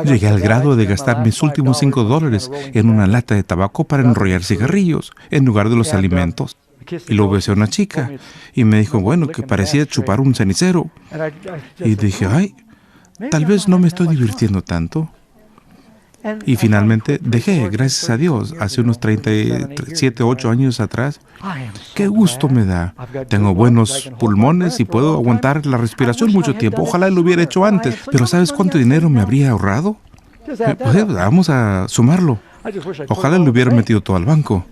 Llegué al grado de gastar mis últimos $5 en una lata de tabaco para enrollar cigarrillos en lugar de los alimentos. Y luego besé a una chica y me dijo, bueno, que parecía chupar un cenicero. Y dije, ay, tal vez no me estoy divirtiendo tanto. Y finalmente dejé, gracias a Dios, hace unos 37, 8 años atrás. ¡Qué gusto me da! Tengo buenos pulmones y puedo aguantar la respiración mucho tiempo. Ojalá lo hubiera hecho antes. Pero ¿sabes cuánto dinero me habría ahorrado? Pues vamos a sumarlo. Ojalá lo hubiera metido todo al banco.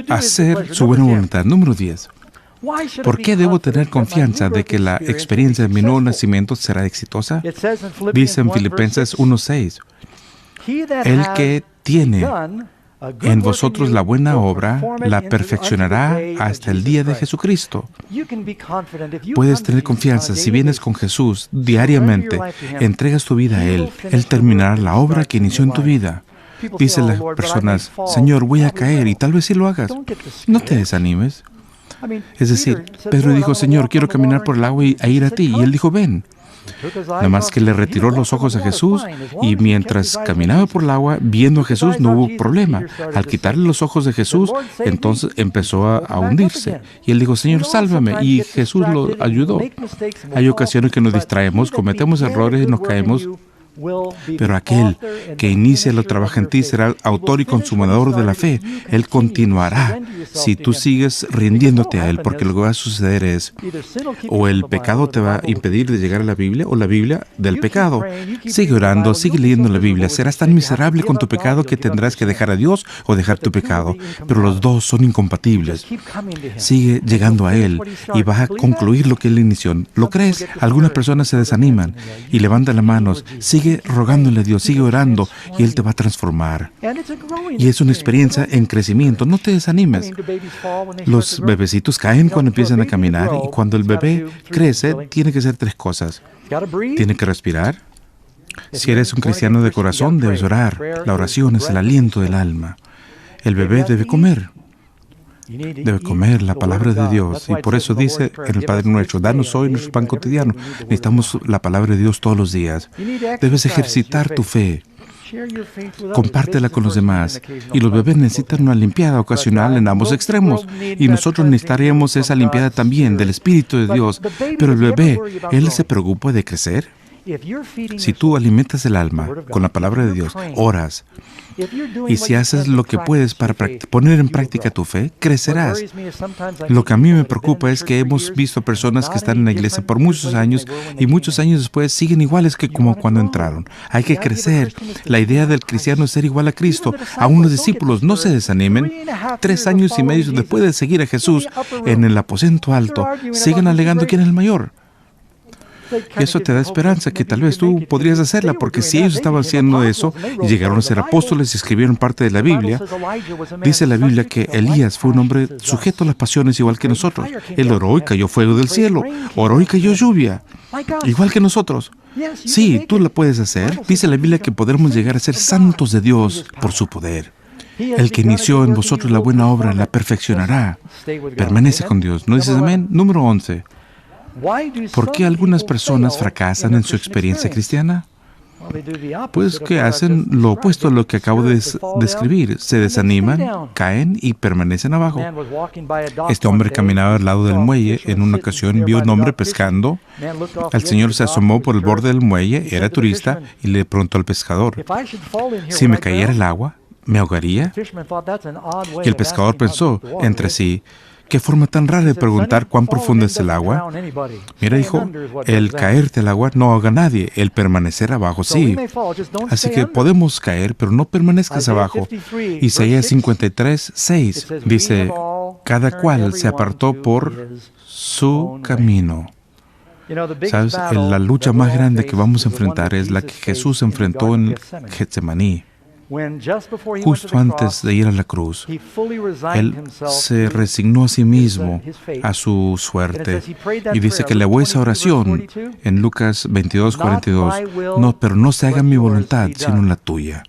Hacer su buena voluntad. Número 10. ¿Por qué debo tener confianza de que la experiencia de mi nuevo nacimiento será exitosa? Dice en Filipenses 1:6. El que tiene en vosotros la buena obra, la perfeccionará hasta el día de Jesucristo. Puedes tener confianza si vienes con Jesús diariamente, entregas tu vida a Él. Él terminará la obra que inició en tu vida. Dicen las personas, Señor, voy a caer, y tal vez sí lo hagas. No te desanimes. Es decir, Pedro dijo, Señor, quiero caminar por el agua e ir a ti. Y Él dijo, ven. Nada más que le retiró los ojos a Jesús y mientras caminaba por el agua, viendo a Jesús, no hubo problema. Al quitarle los ojos de Jesús, entonces empezó a hundirse. Y él dijo, Señor, sálvame. Y Jesús lo ayudó. Hay ocasiones que nos distraemos, cometemos errores y nos caemos. Pero aquel que inicia el trabajo en ti será el autor y consumador de la fe. Él continuará si tú sigues rindiéndote a Él, porque lo que va a suceder es, o el pecado te va a impedir de llegar a la Biblia, o la Biblia del pecado. Sigue orando, sigue leyendo la Biblia. Serás tan miserable con tu pecado que tendrás que dejar a Dios o dejar tu pecado. Pero los dos son incompatibles. Sigue llegando a Él y vas a concluir lo que Él inició. ¿Lo crees? Algunas personas se desaniman y levantan las manos. Sigue rogándole a Dios, sigue orando y Él te va a transformar. Y es una experiencia en crecimiento. No te desanimes. Los bebecitos caen cuando empiezan a caminar y cuando el bebé crece, tiene que hacer 3 cosas. Tiene que respirar. Si eres un cristiano de corazón, debes orar. La oración es el aliento del alma. El bebé debe comer. Debe comer la palabra de Dios. Y por eso dice en el Padre Nuestro, danos hoy nuestro pan cotidiano. Necesitamos la palabra de Dios todos los días. Debes ejercitar tu fe. Compártela con los demás. Y los bebés necesitan una limpiada ocasional en ambos extremos. Y nosotros necesitaríamos esa limpiada también del Espíritu de Dios. Pero el bebé, ¿él se preocupa de crecer? Si tú alimentas el alma con la palabra de Dios, oras, y si haces lo que puedes para poner en práctica tu fe, crecerás. Lo que a mí me preocupa es que hemos visto personas que están en la iglesia por muchos años y muchos años después siguen iguales que como cuando entraron. Hay que crecer. La idea del cristiano es ser igual a Cristo. Aún los discípulos no se desanimen. 3 años y medio después de seguir a Jesús en el aposento alto, siguen alegando quién es el mayor. Y eso te da esperanza que tal vez tú podrías hacerla, porque si ellos estaban haciendo eso y llegaron a ser apóstoles y escribieron parte de la Biblia, dice la Biblia que Elías fue un hombre sujeto a las pasiones igual que nosotros. Él oró y cayó fuego del cielo, oró y cayó lluvia, igual que nosotros. Sí, tú la puedes hacer. Dice la Biblia que podremos llegar a ser santos de Dios por su poder. El que inició en vosotros la buena obra la perfeccionará. Permanece con Dios. ¿No dices amén? Número 11. ¿Por qué algunas personas fracasan en su experiencia cristiana? Pues que hacen lo opuesto a lo que acabo de describir. Se desaniman, caen y permanecen abajo. Este hombre caminaba al lado del muelle. En una ocasión vio a un hombre pescando. El Señor se asomó por el borde del muelle, era turista, y le preguntó al pescador, si me cayera el agua, ¿me ahogaría? Y el pescador pensó entre sí, ¿qué forma tan rara de preguntar cuán profundo es el agua? Mira, hijo, el caerte al agua no ahoga a nadie, el permanecer abajo sí. Así que podemos caer, pero no permanezcas abajo. Isaías 53:6 dice, cada cual se apartó por su camino. ¿Sabes? La lucha más grande que vamos a enfrentar es la que Jesús enfrentó en Getsemaní. Justo antes de ir a la cruz, Él se resignó a sí mismo, a su suerte. Y dice que elevó esa oración en Lucas 22:42. No, pero no se haga mi voluntad, sino la tuya.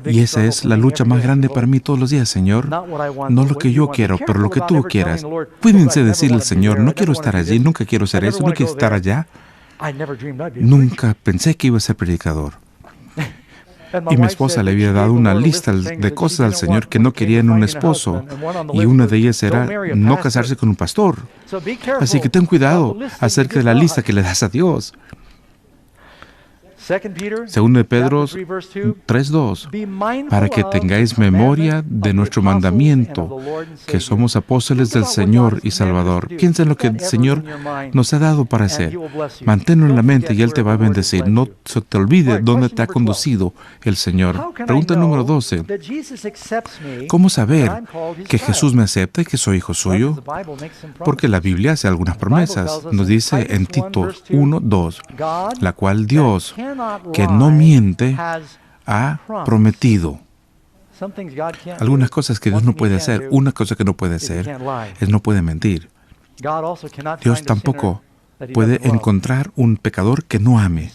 Y esa es la lucha más grande para mí todos los días, Señor. No lo que yo quiero, pero lo que tú quieras. Cuídense decirle al Señor, no quiero estar allí, nunca quiero ser eso, no quiero estar allá. Nunca pensé que iba a ser predicador. Y mi esposa le había dado una lista de cosas al Señor que no quería en un esposo. Y una de ellas era no casarse con un pastor. Así que ten cuidado acerca de la lista que le das a Dios. Segundo de Pedro 3:2, para que tengáis memoria de nuestro mandamiento, que somos apóstoles del Señor y Salvador. Piensa en lo que el Señor nos ha dado para hacer. Manténlo en la mente y Él te va a bendecir. No se te olvide dónde te ha conducido el Señor. Pregunta número 12. ¿Cómo saber que Jesús me acepta y que soy hijo suyo? Porque la Biblia hace algunas promesas. Nos dice en Tito 1:2, la cual Dios, que no miente, ha prometido. Algunas cosas que Dios no puede hacer. Una cosa que no puede hacer es no puede mentir. Dios tampoco puede encontrar un pecador que no ame.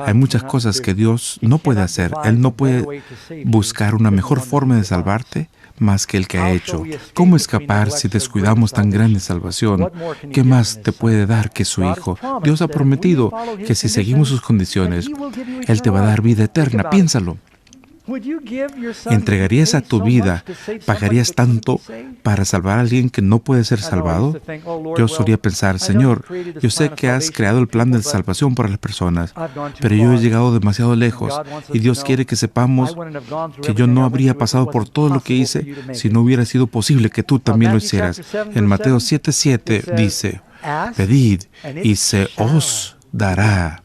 Hay muchas cosas que Dios no puede hacer. Él no puede buscar una mejor forma de salvarte más que el que ha hecho. ¿Cómo escapar si descuidamos tan grande salvación? ¿Qué más te puede dar que su Hijo? Dios ha prometido que si seguimos sus condiciones, Él te va a dar vida eterna. Piénsalo. ¿Entregarías a tu vida, pagarías tanto para salvar a alguien que no puede ser salvado? Yo solía pensar, Señor, yo sé que has creado el plan de salvación para las personas, pero yo he llegado demasiado lejos y Dios quiere que sepamos que yo no habría pasado por todo lo que hice si no hubiera sido posible que tú también lo hicieras. En Mateo 7:7 dice, pedid y se os dará.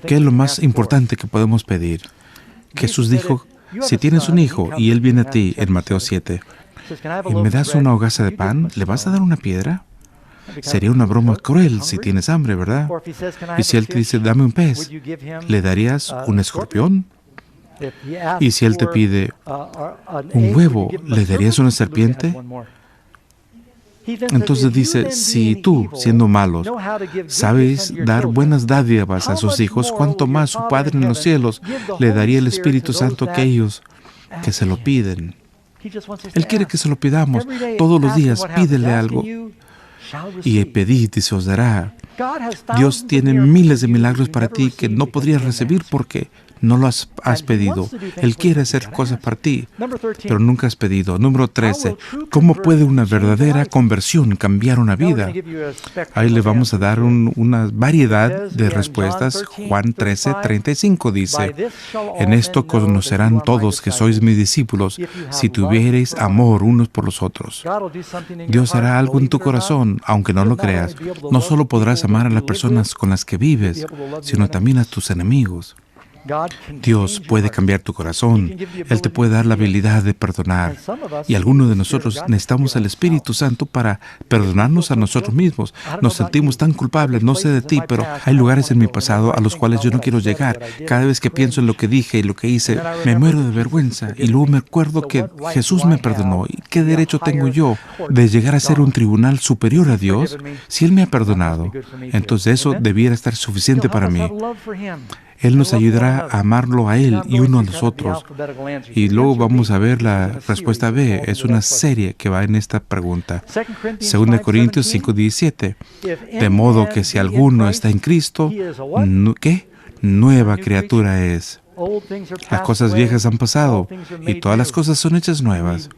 ¿Qué es lo más importante que podemos pedir? Jesús dijo, si tienes un hijo y él viene a ti, en Mateo 7, y me das una hogaza de pan, ¿le vas a dar una piedra? Sería una broma cruel si tienes hambre, ¿verdad? Y si él te dice, dame un pez, ¿le darías un escorpión? Y si él te pide un huevo, ¿le darías una serpiente? Entonces dice, si tú, siendo malos, sabes dar buenas dádivas a sus hijos, ¿cuánto más su Padre en los cielos le daría el Espíritu Santo a aquellos que se lo piden? Él quiere que se lo pidamos. Todos los días pídele algo y pedid y se os dará. Dios tiene miles de milagros para ti que no podrías recibir porque no lo has pedido. Él quiere hacer cosas para ti, pero nunca has pedido. Número 13. ¿Cómo puede una verdadera conversión cambiar una vida? Ahí le vamos a dar una variedad de respuestas. Juan 13:35 dice, en esto conocerán todos que sois mis discípulos, si tuviereis amor unos por los otros. Dios hará algo en tu corazón, aunque no lo creas. No solo podrás amar a las personas con las que vives, sino también a tus enemigos. Dios puede cambiar tu corazón. Él te puede dar la habilidad de perdonar. Y algunos de nosotros necesitamos el Espíritu Santo para perdonarnos a nosotros mismos. Nos sentimos tan culpables, no sé de ti, pero hay lugares en mi pasado a los cuales yo no quiero llegar. Cada vez que pienso en lo que dije y lo que hice, me muero de vergüenza. Y luego me acuerdo que Jesús me perdonó. ¿Y qué derecho tengo yo de llegar a ser un tribunal superior a Dios? Si Él me ha perdonado, entonces eso debiera estar suficiente para mí. Él nos ayudará a amarlo a Él y uno a nosotros. Y luego vamos a ver la respuesta B. Es una serie que va en esta pregunta. 2 Corintios 5:17. De modo que si alguno está en Cristo, ¿qué? Nueva criatura es. Las cosas viejas han pasado y todas las cosas son hechas nuevas.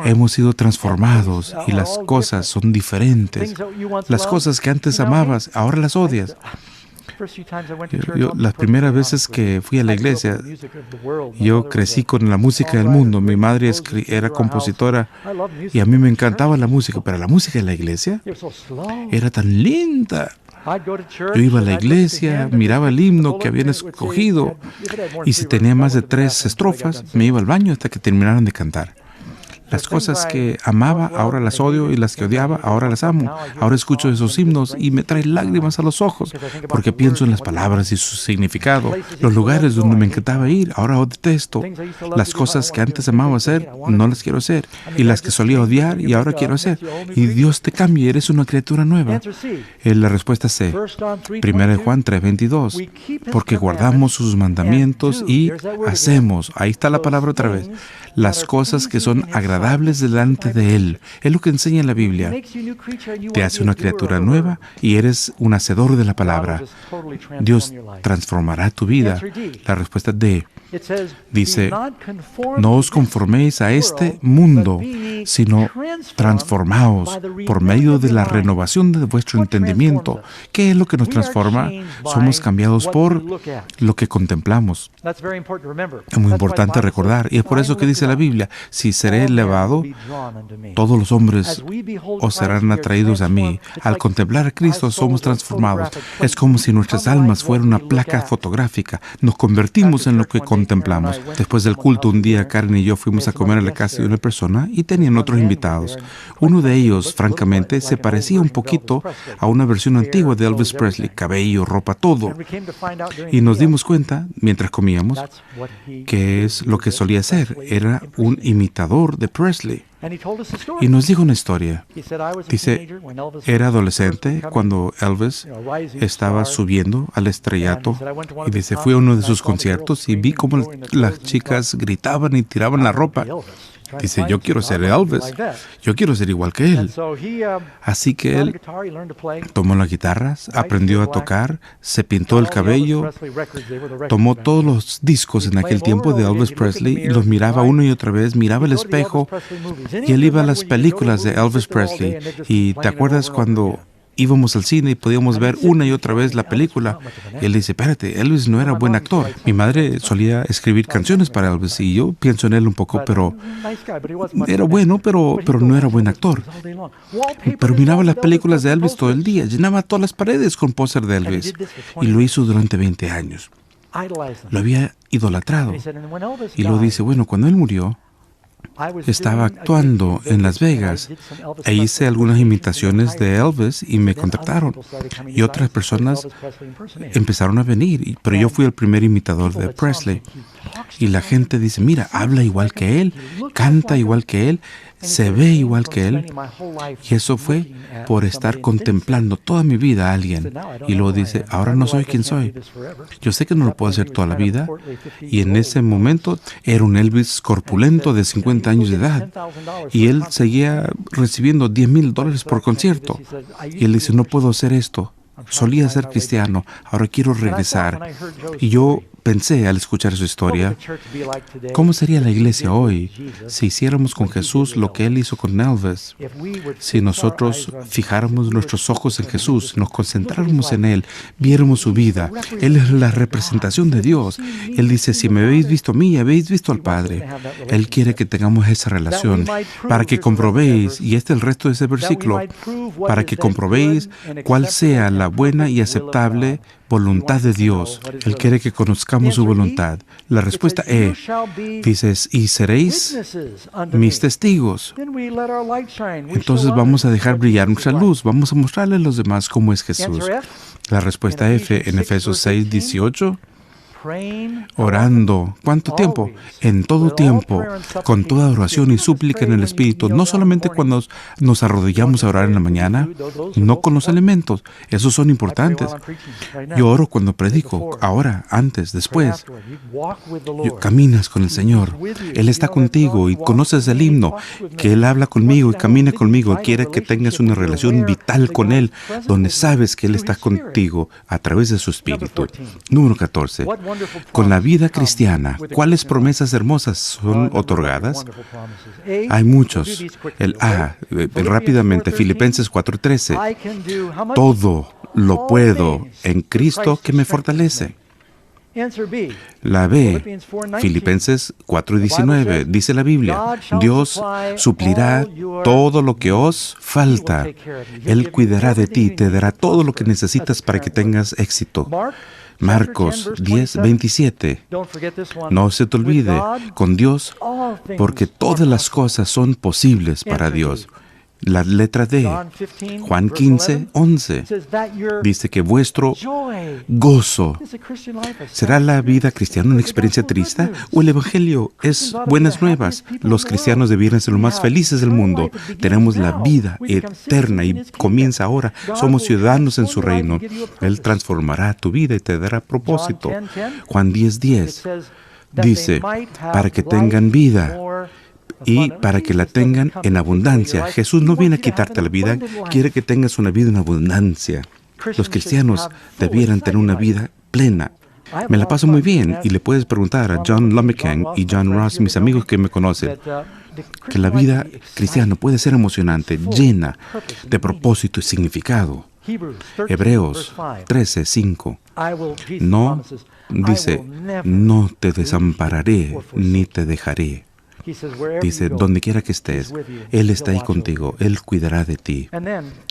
Hemos sido transformados y las cosas son diferentes. Las cosas que antes amabas, ahora las odias. Las primeras veces que fui a la iglesia, yo crecí con la música del mundo. Mi madre era compositora y a mí me encantaba la música, pero la música de la iglesia era tan lenta. Yo iba a la iglesia, miraba el himno que habían escogido y si tenía más de 3 estrofas, me iba al baño hasta que terminaran de cantar. Las cosas que amaba, ahora las odio, y las que odiaba, ahora las amo. Ahora escucho esos himnos y me trae lágrimas a los ojos, porque pienso en las palabras y su significado. Los lugares donde me encantaba ir, ahora detesto. Las cosas que antes amaba hacer, no las quiero hacer. Y las que solía odiar, y ahora quiero hacer. Y Dios te cambia, eres una criatura nueva. La respuesta es C. 1 Juan 3:22. Porque guardamos sus mandamientos y hacemos, ahí está la palabra otra vez, las cosas que son agradables delante de Él. Es lo que enseña la Biblia. Te hace una criatura nueva y eres un hacedor de la palabra. Dios transformará tu vida. La respuesta es D. Dice, no os conforméis a este mundo, sino transformaos por medio de la renovación de vuestro entendimiento. ¿Qué es lo que nos transforma? Somos cambiados por lo que contemplamos. Es muy importante recordar, y es por eso que dice la Biblia, si seré elevado, todos los hombres os serán atraídos a mí. Al contemplar a Cristo somos transformados. Es como si nuestras almas fueran una placa fotográfica. Nos convertimos en lo que contemplamos. Después del culto, un día Karen y yo fuimos a comer a la casa de una persona y tenían otros invitados. Uno de ellos, francamente, se parecía un poquito a una versión antigua de Elvis Presley, cabello, ropa, todo. Y nos dimos cuenta, mientras comíamos, que es lo que solía hacer. Era un imitador de Presley. Y nos dijo una historia. Dice, era adolescente cuando Elvis estaba subiendo al estrellato y dice, fui a uno de sus conciertos y vi cómo las chicas gritaban y tiraban la ropa. Dice, yo quiero ser Elvis, yo quiero ser igual que él. Así que él tomó las guitarras, aprendió a tocar, se pintó el cabello, tomó todos los discos en aquel tiempo de Elvis Presley y los miraba una y otra vez, miraba el espejo y él iba a las películas de Elvis Presley. Y ¿te acuerdas cuando íbamos al cine y podíamos ver una y otra vez la película? Y él dice, espérate, Elvis no era buen actor. Mi madre solía escribir canciones para Elvis y yo pienso en él un poco, pero era bueno, pero no era buen actor. Pero miraba las películas de Elvis todo el día, llenaba todas las paredes con póster de Elvis y lo hizo durante 20 años. Lo había idolatrado. Y luego dice, bueno, cuando él murió, estaba actuando en Las Vegas e hice algunas imitaciones de Elvis y me contrataron. Y otras personas empezaron a venir, pero yo fui el primer imitador de Presley. Y la gente dice, mira, habla igual que él, canta igual que él, se ve igual que él. Y eso fue por estar contemplando toda mi vida a alguien. Y luego dice, ahora no soy quien soy. Yo sé que no lo puedo hacer toda la vida. Y en ese momento era un Elvis corpulento de 50 años de edad. Y él seguía recibiendo $10,000 por concierto. Y él dice, no puedo hacer esto. Solía ser cristiano, ahora quiero regresar. Y yo pensé al escuchar su historia, ¿cómo sería la iglesia hoy si hiciéramos con Jesús lo que Él hizo con Elvis? Si nosotros fijáramos nuestros ojos en Jesús, nos concentráramos en Él, viéramos su vida. Él es la representación de Dios. Él dice, si me habéis visto a mí, habéis visto al Padre. Él quiere que tengamos esa relación para que comprobéis, y este es el resto de ese versículo, para que comprobéis cuál sea la buena y aceptable voluntad de Dios. Él quiere que conozcamos su voluntad. La respuesta es, dices, y seréis mis testigos. Entonces vamos a dejar brillar nuestra luz. Vamos a mostrarle a los demás cómo es Jesús. La respuesta F en Efesios 6:18. Orando. ¿Cuánto tiempo? En todo tiempo, con toda oración y súplica en el Espíritu, no solamente cuando nos arrodillamos a orar en la mañana, no con los elementos, esos son importantes. Yo oro cuando predico, ahora, antes, después. Caminas con el Señor, Él está contigo y conoces el himno, que Él habla conmigo y camina conmigo, quiere que tengas una relación vital con Él, donde sabes que Él está contigo a través de su Espíritu. Número 14. Con la vida cristiana, ¿cuáles promesas hermosas son otorgadas? Hay muchos. Rápidamente, Filipenses 4:13. Todo lo puedo en Cristo que me fortalece. La B, Filipenses 4:19, dice la Biblia, Dios suplirá todo lo que os falta. Él cuidará de ti, te dará todo lo que necesitas para que tengas éxito. Marcos 10:27. No se te olvide, con Dios, porque todas las cosas son posibles para Dios. La letra D, Juan 15:11, dice que vuestro gozo. ¿Será la vida cristiana una experiencia triste o el Evangelio es buenas nuevas? Los cristianos debieran ser los más felices del mundo. Tenemos la vida eterna y comienza ahora. Somos ciudadanos en su reino. Él transformará tu vida y te dará propósito. Juan 10:10 dice, para que tengan vida y para que la tengan en abundancia. Jesús no viene a quitarte la vida, quiere que tengas una vida en abundancia. Los cristianos debieran tener una vida plena. Me la paso muy bien y le puedes preguntar a John Lumpkin y John Ross, mis amigos que me conocen, que la vida cristiana puede ser emocionante, llena de propósito y significado. Hebreos 13:5. No, dice, no te desampararé ni te dejaré. Dice, donde quiera que estés, Él está ahí contigo, Él cuidará de ti.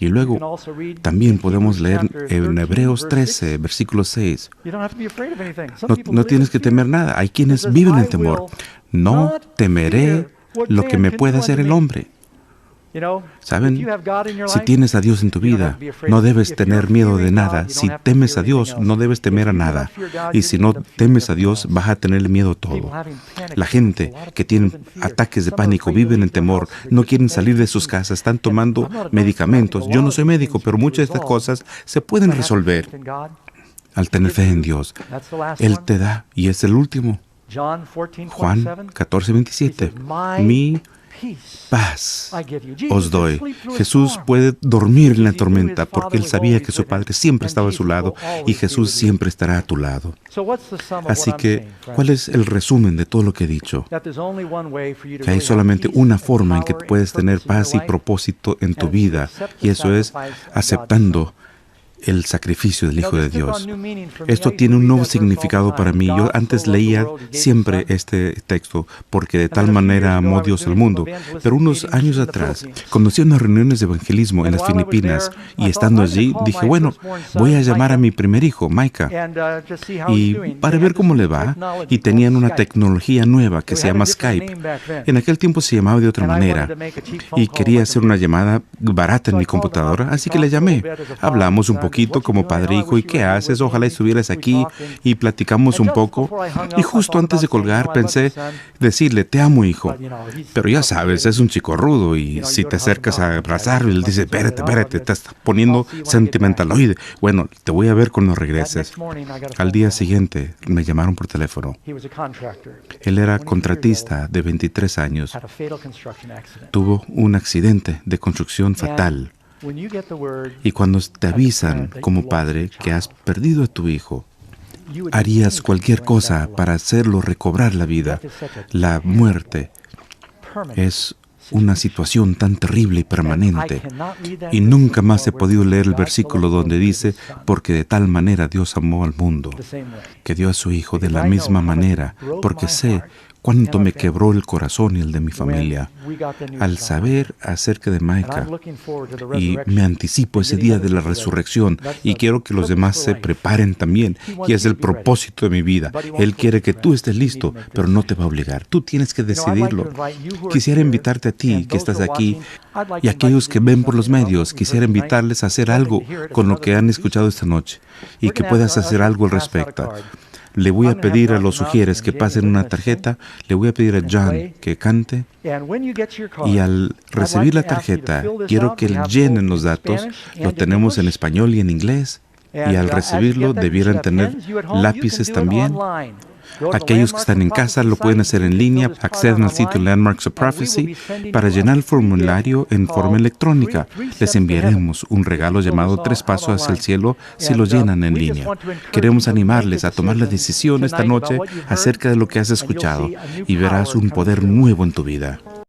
Y luego también podemos leer en Hebreos 13, versículo 6. No tienes que temer nada. Hay quienes viven en temor. No temeré lo que me pueda hacer el hombre. ¿Saben? Si tienes a Dios en tu vida, no debes tener miedo de nada. Si temes a Dios, no debes temer a nada. Y si no temes a Dios, vas a tener miedo a todo. La gente que tiene ataques de pánico, viven en temor, no quieren salir de sus casas, están tomando medicamentos. Yo no soy médico, pero muchas de estas cosas se pueden resolver al tener fe en Dios. Él te da, y es el último. Juan 14:27. Mi paz os doy. Jesús puede dormir en la tormenta porque Él sabía que su Padre siempre estaba a su lado y Jesús siempre estará a tu lado. Así que, ¿cuál es el resumen de todo lo que he dicho? Que hay solamente una forma en que puedes tener paz y propósito en tu vida, y eso es aceptando el sacrificio del Hijo de Dios. Esto tiene un nuevo significado para mí. Yo antes leía siempre este texto, porque de tal manera amó Dios al mundo. Pero unos años atrás, conocí unas reuniones de evangelismo en las Filipinas, y estando allí dije, bueno, voy a llamar a mi primer hijo, Micah, y para ver cómo le va. Y tenían una tecnología nueva que se llama Skype. En aquel tiempo se llamaba de otra manera, y quería hacer una llamada barata en mi computadora, así que le llamé. Hablamos un poquito como padre e hijo, ¿y qué haces? Ojalá estuvieras aquí, y platicamos un poco. Y justo antes de colgar pensé decirle, te amo, hijo. Pero ya sabes, es un chico rudo, y si te acercas a abrazarlo, él dice, espérate, te estás poniendo sentimentaloide. Bueno, te voy a ver cuando regreses. Al día siguiente me llamaron por teléfono. Él era contratista de 23 años. Tuvo un accidente de construcción fatal. Y cuando te avisan como padre que has perdido a tu hijo, harías cualquier cosa para hacerlo recobrar la vida. La muerte es una situación tan terrible y permanente. Y nunca más he podido leer el versículo donde dice, porque de tal manera Dios amó al mundo, que dio a su Hijo de la misma manera, porque sé cuánto me quebró el corazón y el de mi familia al saber acerca de Micah, y me anticipo ese día de la resurrección, y quiero que los demás se preparen también, y es el propósito de mi vida. Él quiere que tú estés listo, pero no te va a obligar. Tú tienes que decidirlo. Quisiera invitarte a ti que estás aquí, y a aquellos que ven por los medios, quisiera invitarles a hacer algo con lo que han escuchado esta noche, y que puedas hacer algo al respecto. Le voy a pedir a los sugieres que pasen una tarjeta, le voy a pedir a John que cante, y al recibir la tarjeta, quiero que llenen los datos. Lo tenemos en español y en inglés, y al recibirlo debieran tener lápices también. Aquellos que están en casa lo pueden hacer en línea. Accedan al sitio Landmarks of Prophecy para llenar el formulario en forma electrónica. Les enviaremos un regalo llamado 3 Pasos hacia el Cielo si lo llenan en línea. Queremos animarles a tomar la decisión esta noche acerca de lo que has escuchado, y verás un poder nuevo en tu vida.